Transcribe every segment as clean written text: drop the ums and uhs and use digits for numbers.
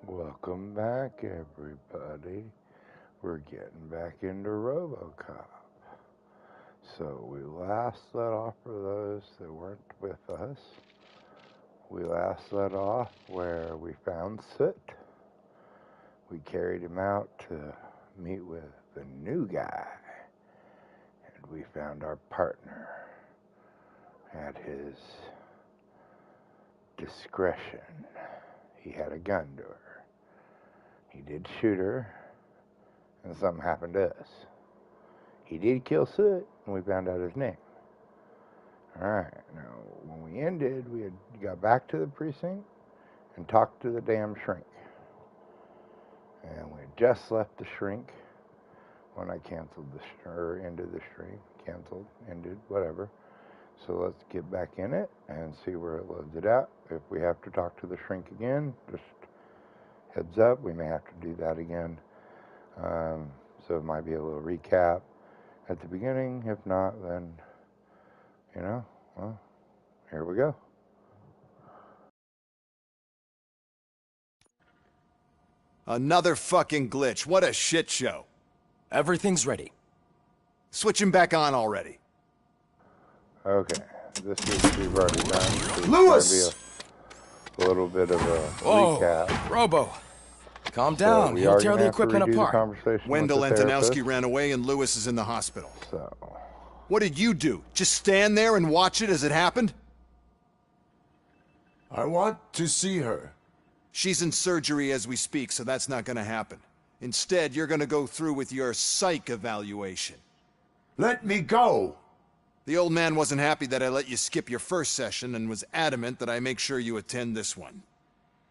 Welcome back, everybody. We're getting back into Robocop. So we last let off for those that weren't with us. We last let off where we found Soot. We carried him out to meet with the new guy. And we found our partner at his discretion. He had a gun to her. He did shoot her, and something happened to us. He did kill Soot, and we found out his name. Alright, now, when we ended, we had got back to the precinct and talked to the damn shrink. And we had just left the shrink when I canceled or ended the shrink. Canceled, ended, whatever. So let's get back in it and see where it loads it out. If we have to talk to the shrink again, just heads up, we may have to do that again. So it might be a little recap at the beginning. If not, then, well, here we go. Another fucking glitch. What a shit show. Everything's ready. Switch him back on already. Okay, this is we've already done. So Lewis! A little bit of a recap. Robo. Calm down. So He'll tear the equipment apart. Wendell Antonowski ran away and Lewis is in the hospital. So, what did you do? Just stand there and watch it as it happened? I want to see her. She's in surgery as we speak, so that's not gonna happen. Instead, you're gonna go through with your psych evaluation. Let me go! The old man wasn't happy that I let you skip your first session and was adamant that I make sure you attend this one.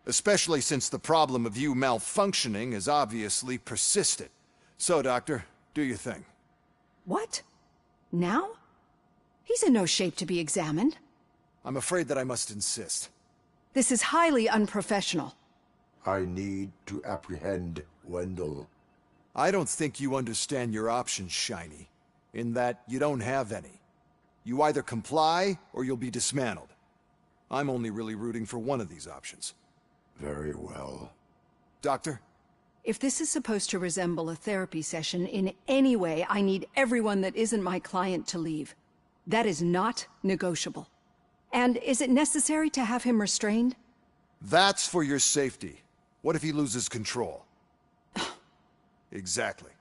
Especially since the problem of you malfunctioning is obviously persistent. So, Doctor, do your thing. What? Now? He's in no shape to be examined. I'm afraid that I must insist. This is highly unprofessional. I need to apprehend Wendell. I don't think you understand your options, Shiny, in that you don't have any. You either comply, or you'll be dismantled. I'm only really rooting for one of these options. Very well. Doctor? If this is supposed to resemble a therapy session in any way, I need everyone that isn't my client to leave. That is not negotiable. And is it necessary to have him restrained? That's for your safety. What if he loses control? Exactly.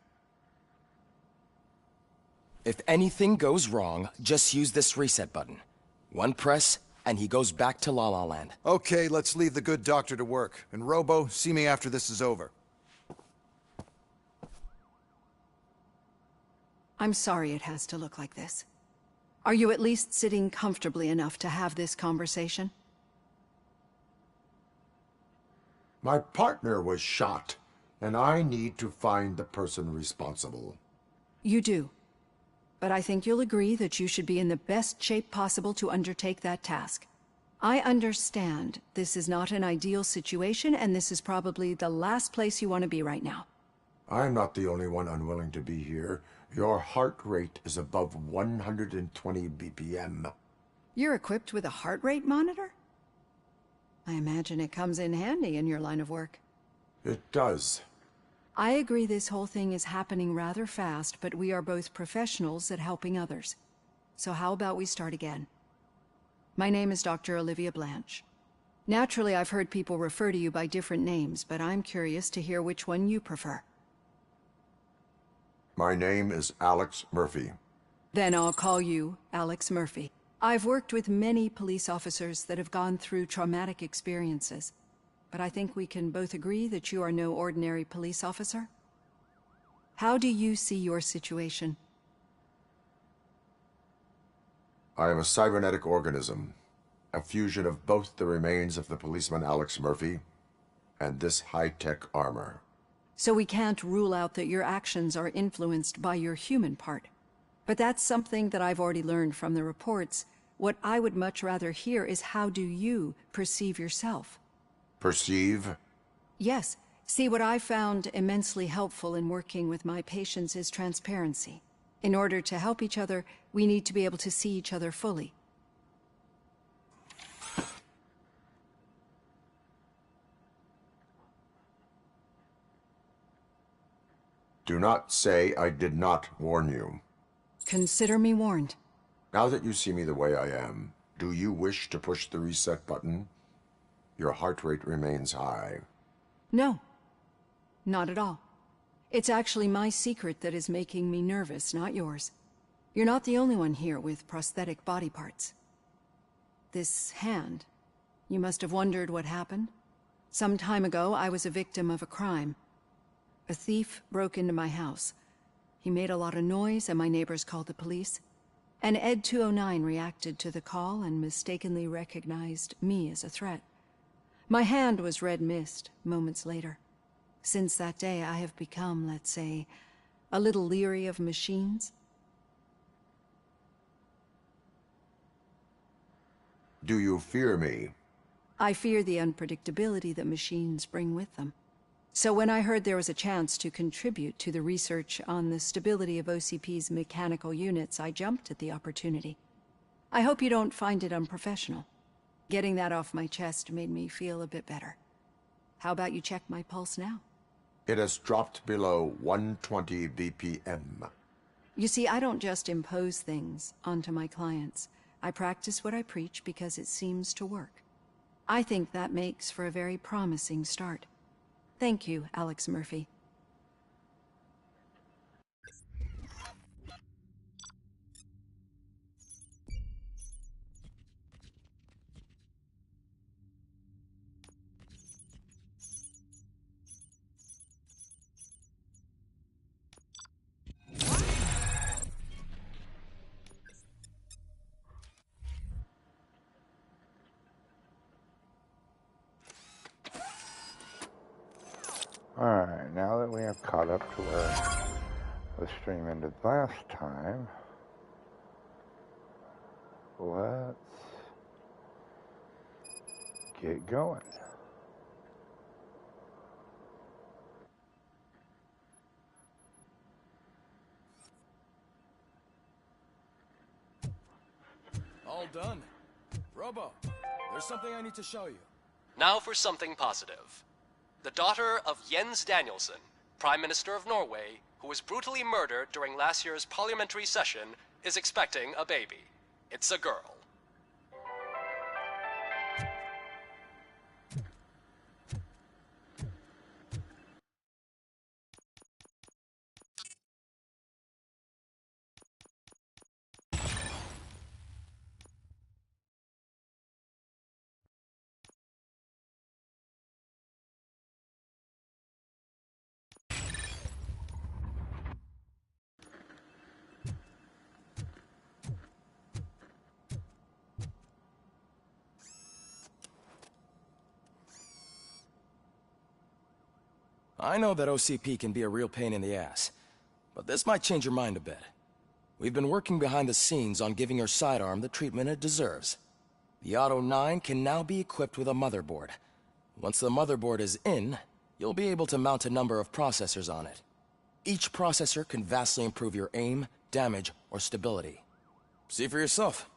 If anything goes wrong, just use this reset button. One press, and he goes back to La La Land. Okay, let's leave the good doctor to work. And Robo, see me after this is over. I'm sorry it has to look like this. Are you at least sitting comfortably enough to have this conversation? My partner was shot, and I need to find the person responsible. You do. But I think you'll agree that you should be in the best shape possible to undertake that task. I understand this is not an ideal situation, and this is probably the last place you want to be right now. I'm not the only one unwilling to be here. Your heart rate is above 120 BPM. You're equipped with a heart rate monitor? I imagine it comes in handy in your line of work. It does. I agree this whole thing is happening rather fast, but we are both professionals at helping others. So how about we start again? My name is Dr. Olivia Blanche. Naturally, I've heard people refer to you by different names, but I'm curious to hear which one you prefer. My name is Alex Murphy. Then I'll call you Alex Murphy. I've worked with many police officers that have gone through traumatic experiences. But I think we can both agree that you are no ordinary police officer? How do you see your situation? I am a cybernetic organism, a fusion of both the remains of the policeman Alex Murphy and this high-tech armor. So we can't rule out that your actions are influenced by your human part. But that's something that I've already learned from the reports. What I would much rather hear is how do you perceive yourself? Perceive? Yes. See, what I found immensely helpful in working with my patients is transparency. In order to help each other, we need to be able to see each other fully. Do not say I did not warn you. Consider me warned. Now that you see me the way I am, do you wish to push the reset button? Your heart rate remains high. No, not at all. It's actually my secret that is making me nervous, not yours. You're not the only one here with prosthetic body parts. This hand, you must have wondered what happened. Some time ago, I was a victim of a crime. A thief broke into my house. He made a lot of noise and my neighbors called the police. And Ed 209 reacted to the call and mistakenly recognized me as a threat. My hand was red mist moments later. Since that day, I have become, let's say, a little leery of machines. Do you fear me? I fear the unpredictability that machines bring with them. So when I heard there was a chance to contribute to the research on the stability of OCP's mechanical units, I jumped at the opportunity. I hope you don't find it unprofessional. Getting that off my chest made me feel a bit better. How about you check my pulse now? It has dropped below 120 BPM. You see, I don't just impose things onto my clients. I practice what I preach because it seems to work. I think that makes for a very promising start. Thank you, Alex Murphy. Alright, now that we have caught up to where the stream ended last time, let's get going. All done. Robo, there's something I need to show you. Now for something positive. The daughter of Jens Danielson, Prime Minister of Norway, who was brutally murdered during last year's parliamentary session, is expecting a baby. It's a girl. I know that OCP can be a real pain in the ass, but this might change your mind a bit. We've been working behind the scenes on giving your sidearm the treatment it deserves. The Auto 9 can now be equipped with a motherboard. Once the motherboard is in, you'll be able to mount a number of processors on it. Each processor can vastly improve your aim, damage, or stability. See for yourself.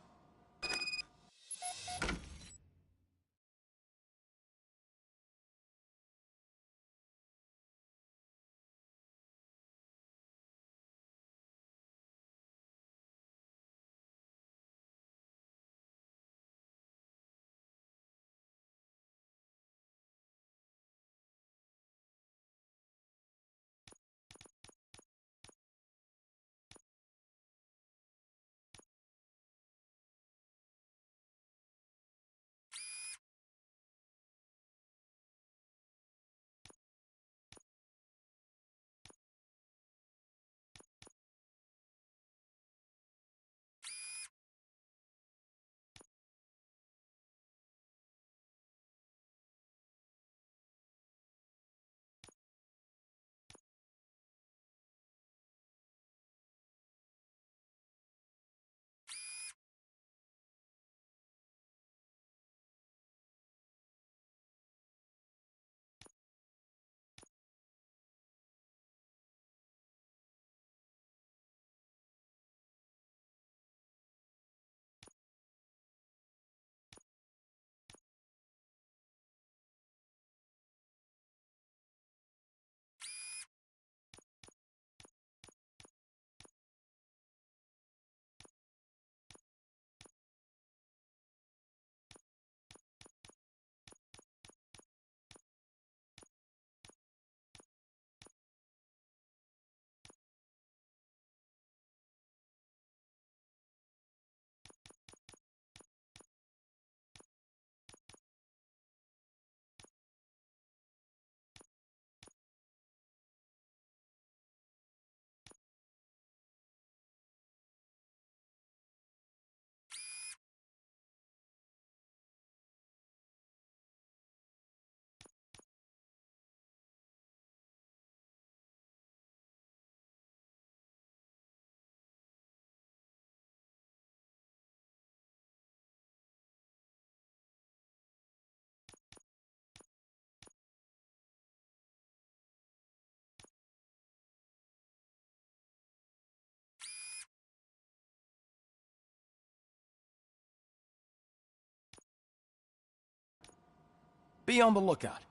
Be on the lookout.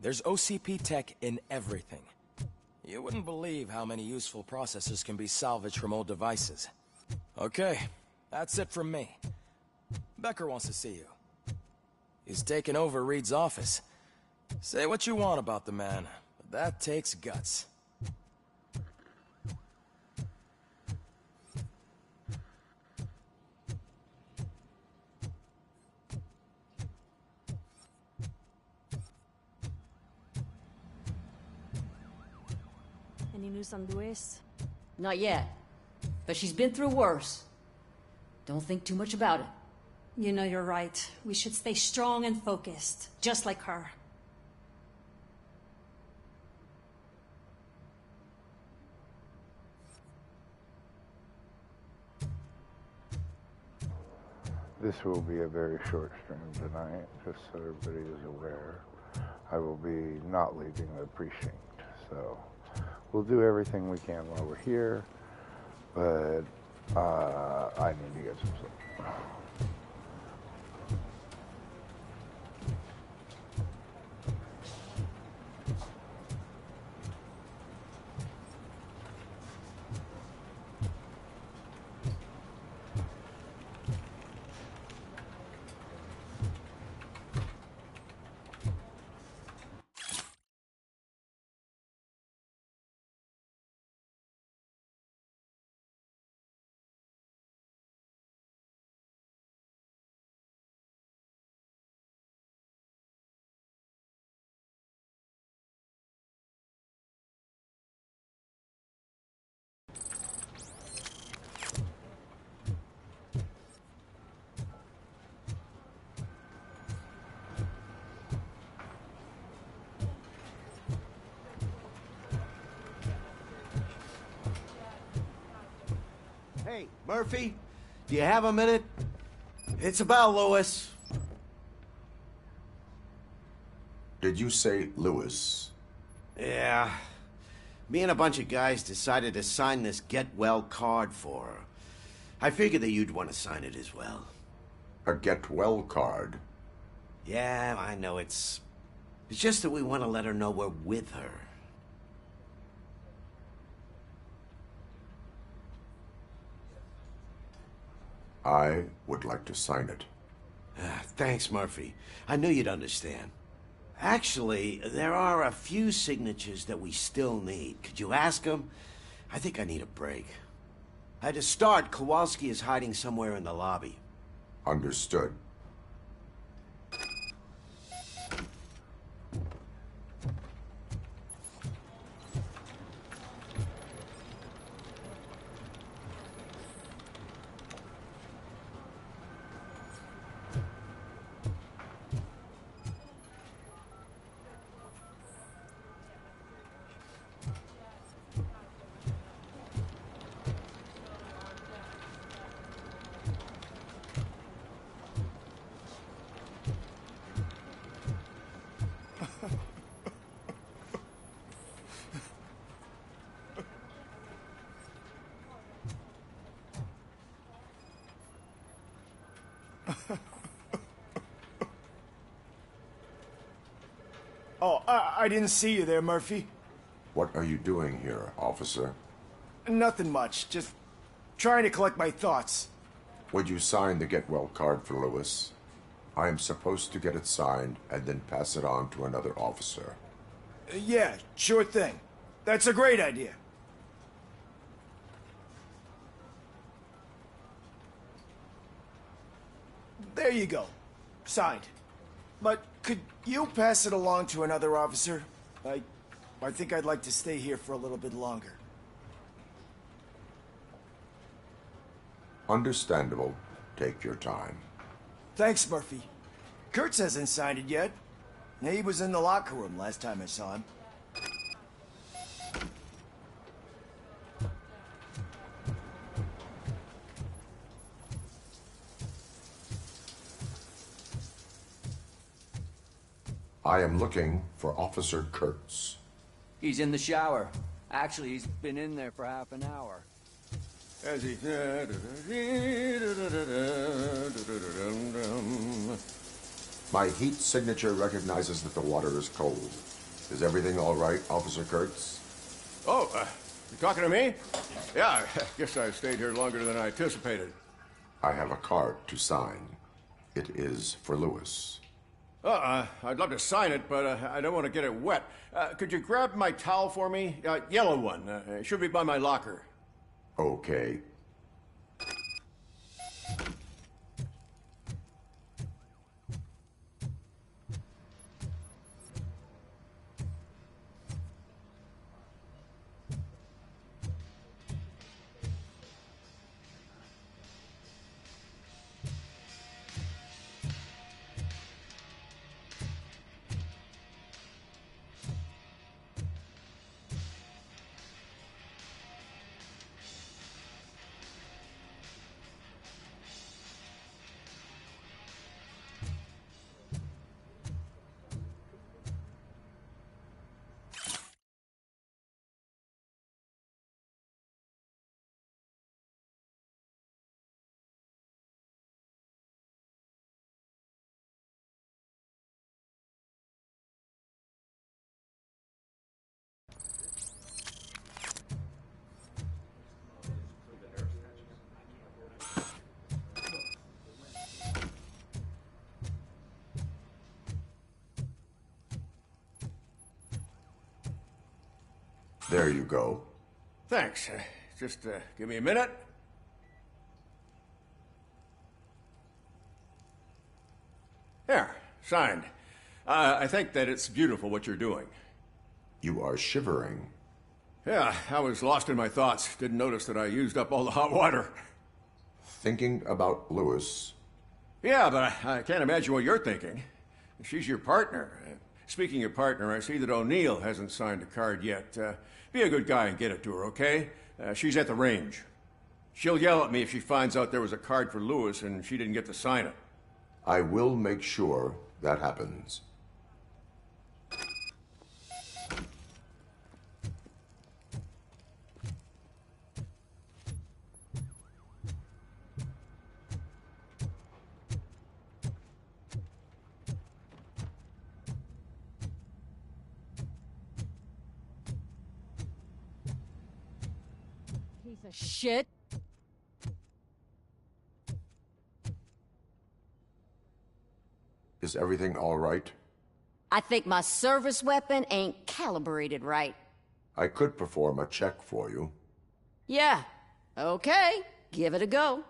There's OCP tech in everything. You wouldn't believe how many useful processors can be salvaged from old devices. Okay, that's it from me. Becker wants to see you. He's taken over Reed's office. Say what you want about the man, but that takes guts. Any news on Luis? Not yet. But she's been through worse. Don't think too much about it. You know you're right. We should stay strong and focused, just like her. This will be a very short stream tonight, just so everybody is aware. I will be not leaving the precinct, so we'll do everything we can while we're here, but I need to get some sleep. Hey, Murphy, do you have a minute? It's about Lewis. Did you say Lewis? Yeah. Me and a bunch of guys decided to sign this get well card for her. I figured that you'd want to sign it as well. A get well card? Yeah, I know it's just that we want to let her know we're with her. I would like to sign it. Thanks, Murphy. I knew you'd understand. Actually, there are a few signatures that we still need. Could you ask them? I think I need a break. To start, Kowalski is hiding somewhere in the lobby. Understood. Oh, I didn't see you there, Murphy. What are you doing here, officer? Nothing much, just trying to collect my thoughts. Would you sign the get well card for Lewis? I am supposed to get it signed and then pass it on to another officer. Yeah, sure thing. That's a great idea. There you go. Signed. But could you pass it along to another officer? I think I'd like to stay here for a little bit longer. Understandable. Take your time. Thanks, Murphy. Kurtz hasn't signed it yet. He was in the locker room last time I saw him. I am looking for Officer Kurtz. He's in the shower. Actually, he's been in there for half an hour. As he... My heat signature recognizes that the water is cold. Is everything all right, Officer Kurtz? Oh, you talking to me? Yeah, I guess I stayed here longer than I anticipated. I have a card to sign. It is for Lewis. I'd love to sign it, but I don't want to get it wet. Could you grab my towel for me? Yellow one. It should be by my locker. Okay. There you go. Thanks. Just give me a minute. There, signed. I think that it's beautiful what you're doing. You are shivering. Yeah, I was lost in my thoughts. Didn't notice that I used up all the hot water. Thinking about Lewis. Yeah, but I can't imagine what you're thinking. She's your partner. Speaking of partner, I see that O'Neill hasn't signed a card yet. Be a good guy and get it to her, okay? She's at the range. She'll yell at me if she finds out there was a card for Lewis and she didn't get to sign it. I will make sure that happens. Piece of shit. Is everything all right? I think my service weapon ain't calibrated right. I could perform a check for you. Yeah. Okay. Give it a go.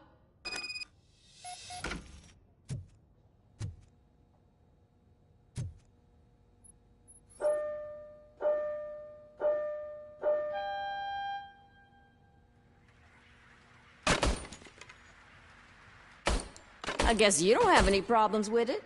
I guess you don't have any problems with it.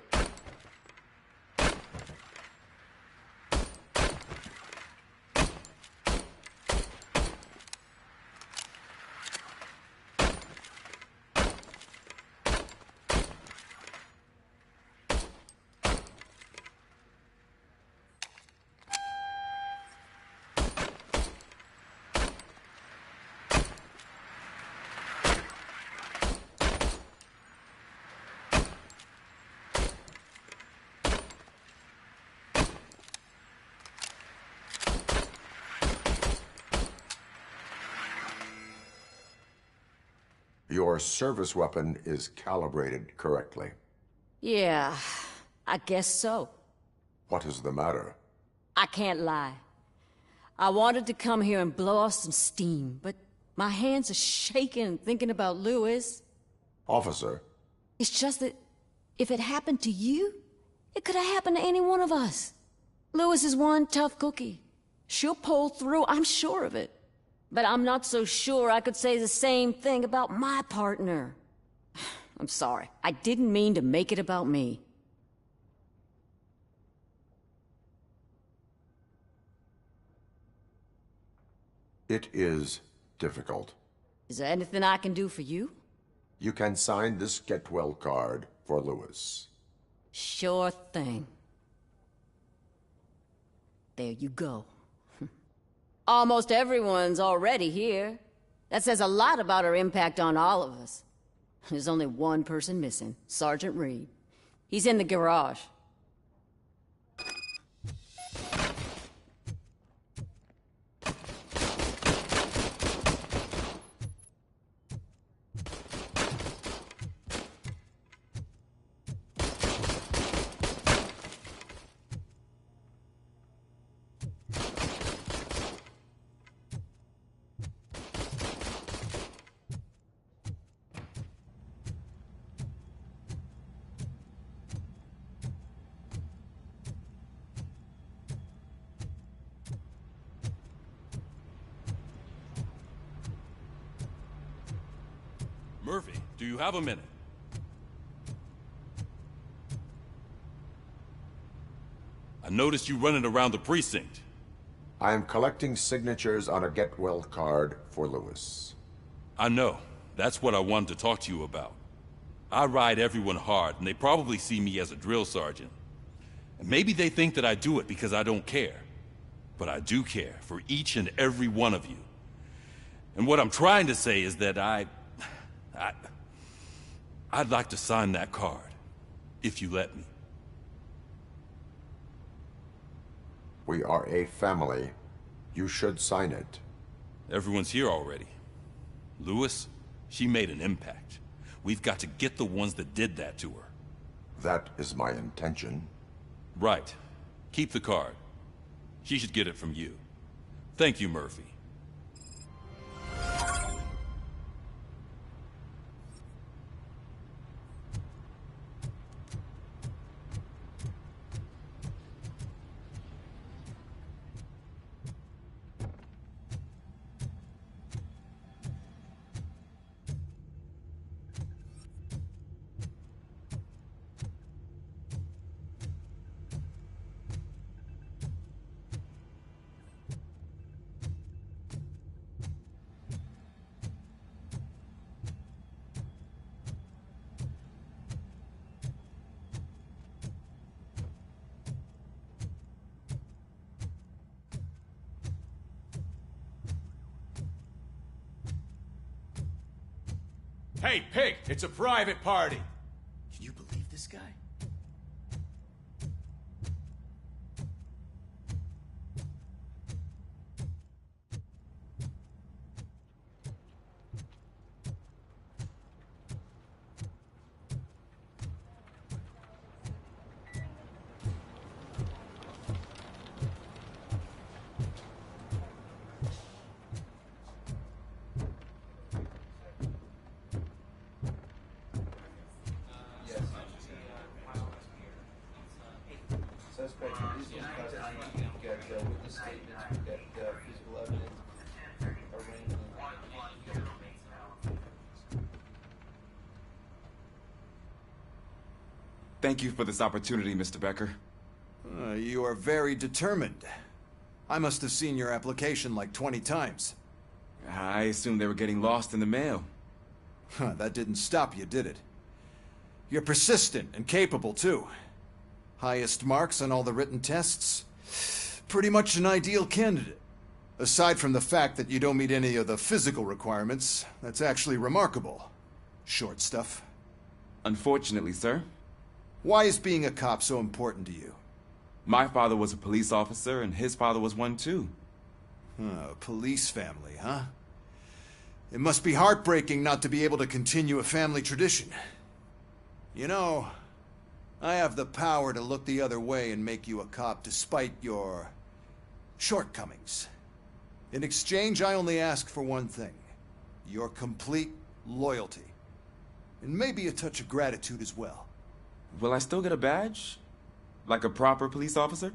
Your service weapon is calibrated correctly. Yeah, I guess so. What is the matter? I can't lie. I wanted to come here and blow off some steam, but my hands are shaking thinking about Lewis. Officer. It's just that if it happened to you, it could have happened to any one of us. Lewis is one tough cookie. She'll pull through, I'm sure of it. But I'm not so sure I could say the same thing about my partner. I'm sorry. I didn't mean to make it about me. It is difficult. Is there anything I can do for you? You can sign this Get Well card for Lewis. Sure thing. There you go. Almost everyone's already here. That says a lot about her impact on all of us. There's only one person missing, Sergeant Reed. He's in the garage. Murphy, do you have a minute? I noticed you running around the precinct. I am collecting signatures on a get well card for Lewis. I know. That's what I wanted to talk to you about. I ride everyone hard, and they probably see me as a drill sergeant. And maybe they think that I do it because I don't care. But I do care for each and every one of you. And what I'm trying to say is that I'd like to sign that card, if you let me. We are a family. You should sign it. Everyone's here already. Lewis, she made an impact. We've got to get the ones that did that to her. That is my intention. Right. Keep the card. She should get it from you. Thank you, Murphy. Hey, Pig, it's a private party. Can you believe this guy? Thank you for this opportunity, Mr. Becker. You are very determined. I must have seen your application like 20 times. I assumed they were getting lost in the mail. That didn't stop you, did it? You're persistent and capable, too. Highest marks on all the written tests. Pretty much an ideal candidate. Aside from the fact that you don't meet any of the physical requirements, that's actually remarkable. Short stuff. Unfortunately, sir. Why is being a cop so important to you? My father was a police officer, and his father was one, too. A police family, huh? It must be heartbreaking not to be able to continue a family tradition. You know, I have the power to look the other way and make you a cop despite your shortcomings. In exchange, I only ask for one thing. Your complete loyalty. And maybe a touch of gratitude as well. Will I still get a badge? Like a proper police officer?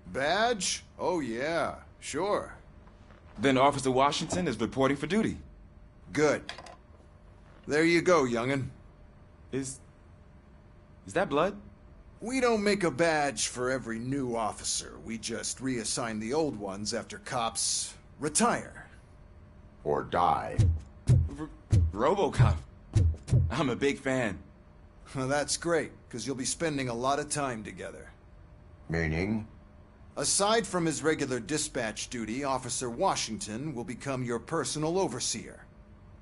Badge? Oh yeah, sure. Then Officer Washington is reporting for duty. Good. There you go, young'un. Is that blood? We don't make a badge for every new officer. We just reassign the old ones after cops retire. Or die. Robocop. I'm a big fan. Well, that's great, because you'll be spending a lot of time together. Meaning? Aside from his regular dispatch duty, Officer Washington will become your personal overseer.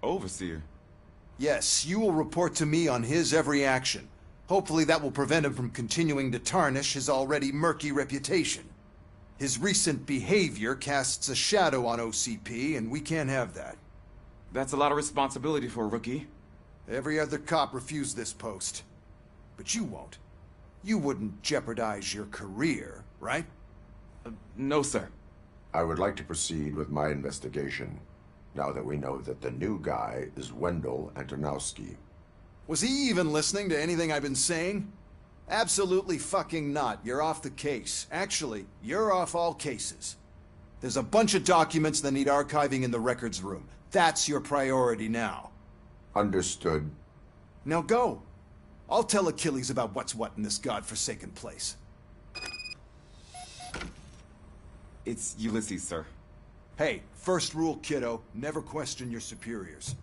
Overseer? Yes, you will report to me on his every action. Hopefully that will prevent him from continuing to tarnish his already murky reputation. His recent behavior casts a shadow on OCP, and we can't have that. That's a lot of responsibility for a rookie. Every other cop refused this post. But you won't. You wouldn't jeopardize your career, right? No, sir. I would like to proceed with my investigation, now that we know that the new guy is Wendell Antonowski. Was he even listening to anything I've been saying? Absolutely fucking not. You're off the case. Actually, you're off all cases. There's a bunch of documents that need archiving in the records room. That's your priority now. Understood. Now go. I'll tell Achilles about what's what in this godforsaken place. It's Ulysses, sir. Hey, first rule, kiddo, never question your superiors.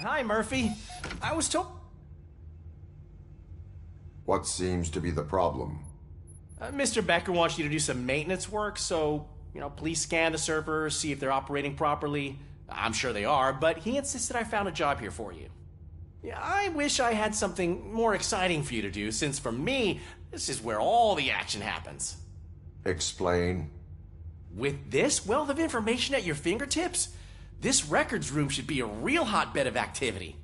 Hi, Murphy. I was told... What seems to be the problem? Mr. Becker wants you to do some maintenance work, so, please scan the servers, see if they're operating properly. I'm sure they are, but he insisted I found a job here for you. Yeah, I wish I had something more exciting for you to do, since for me, this is where all the action happens. Explain. With this wealth of information at your fingertips, this records room should be a real hotbed of activity.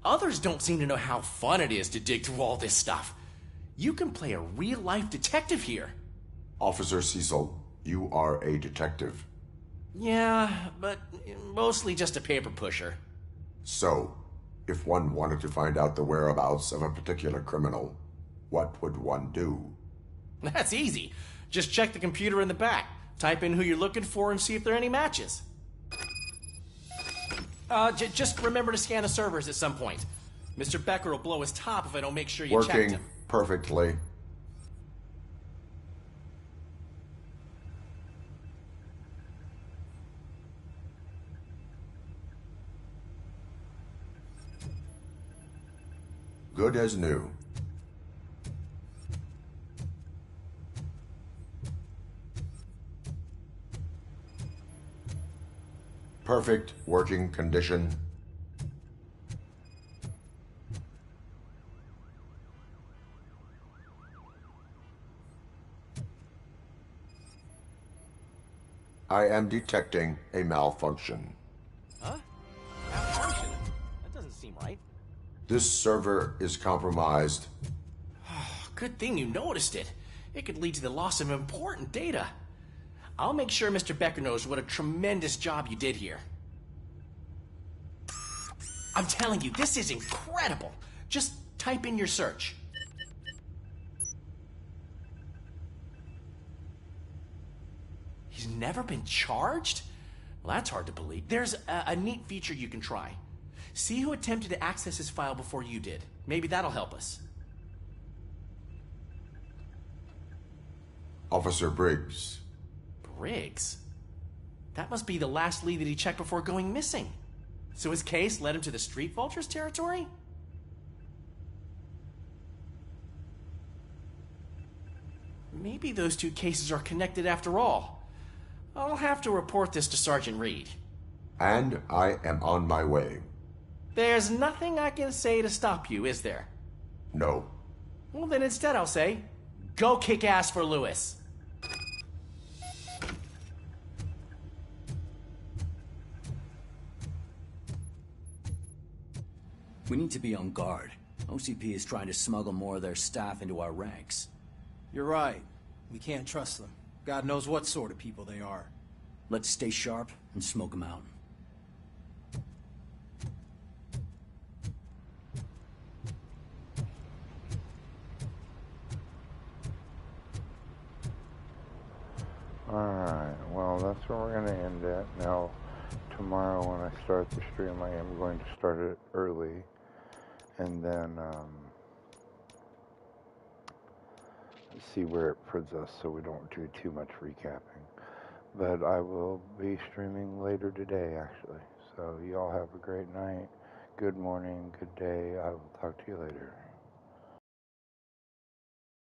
Others don't seem to know how fun it is to dig through all this stuff. You can play a real-life detective here. Officer Cecil, you are a detective. Yeah, but mostly just a paper pusher. So, if one wanted to find out the whereabouts of a particular criminal, what would one do? That's easy. Just check the computer in the back, type in who you're looking for, and see if there are any matches. Just remember to scan the servers at some point. Mr. Becker will blow his top if I don't make sure you checked Working him. perfectly. Good as new. Perfect working condition. I am detecting a malfunction. Huh? Malfunction? That doesn't seem right. This server is compromised. Good thing you noticed it. It could lead to the loss of important data. I'll make sure Mr. Becker knows what a tremendous job you did here. I'm telling you, this is incredible. Just type in your search. He's never been charged? Well, that's hard to believe. There's a neat feature you can try. See who attempted to access his file before you did. Maybe that'll help us. Officer Briggs. Briggs? That must be the last lead that he checked before going missing. So his case led him to the Street Vultures territory? Maybe those two cases are connected after all. I'll have to report this to Sergeant Reed. And I am on my way. There's nothing I can say to stop you, is there? No. Well, then instead I'll say, go kick ass for Lewis. We need to be on guard. OCP is trying to smuggle more of their staff into our ranks. You're right. We can't trust them. God knows what sort of people they are. Let's stay sharp and smoke them out. Alright, well that's where we're going to end it. Now, tomorrow when I start the stream, I am going to start it early. And then, see where it puts us so we don't do too much recapping. But I will be streaming later today, actually. So you all have a great night, good morning, good day. I will talk to you later.